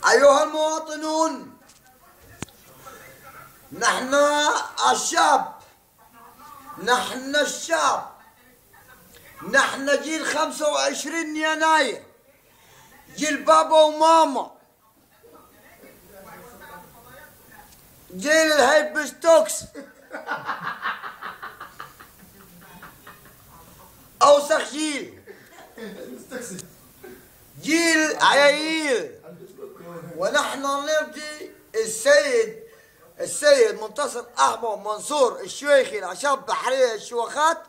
أيها المواطنون، نحن الشعب، نحن الشعب، نحن جيل 25 يناير، جيل بابا وماما، جيل الهيبستوكس، أوسخ جيل، جيل عياييل. ونحن نرضي السيد منتصر أحمد منصور الشويخي العشاب بحرية الشوخات.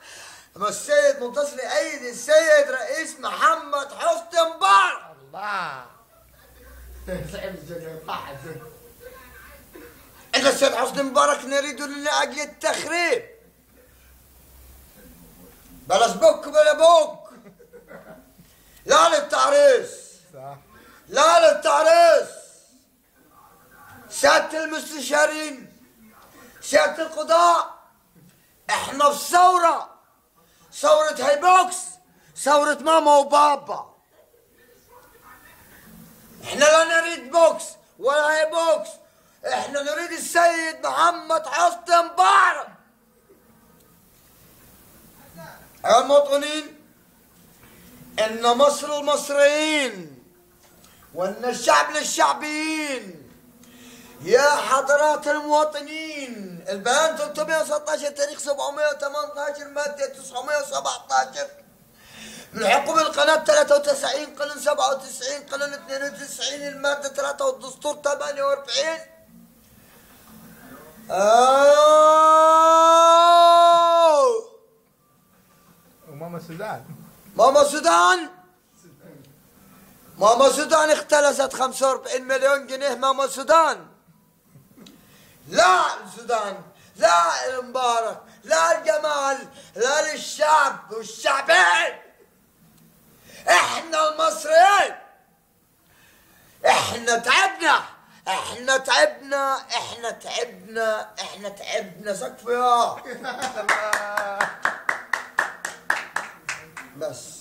السيد منتصر يأيد السيد رئيس محمد حسني مبارك. الله إن السيد حسني مبارك نريد لأجل التخريب. بلا سبوك بلا بوك، لا للتعريس، لا للتعريس. سيادة المستشارين، سيادة القضاء، احنا في ثورة هيبوكس، ثورة ماما وبابا. احنا لا نريد بوكس ولا هيبوكس، احنا نريد السيد محمد حسني مبارك. أيها المواطنين، إن مصر المصريين وإن الشعب للشعبيين. يا حضرات المواطنين، البيان 316 تاريخ 718 مادة 917 من حكم القانون 93 قانون 97 قانون 92 المادة 3 والدستور 48. وماما السودان، ماما السودان اختلست 45 مليون جنيه. ماما السودان، لا السودان، لا المبارك، لا الجمال، لا للشعب والشعبين. احنا المصريين، احنا تعبنا، احنا تعبنا، احنا تعبنا، احنا تعبنا. سقف يا بس.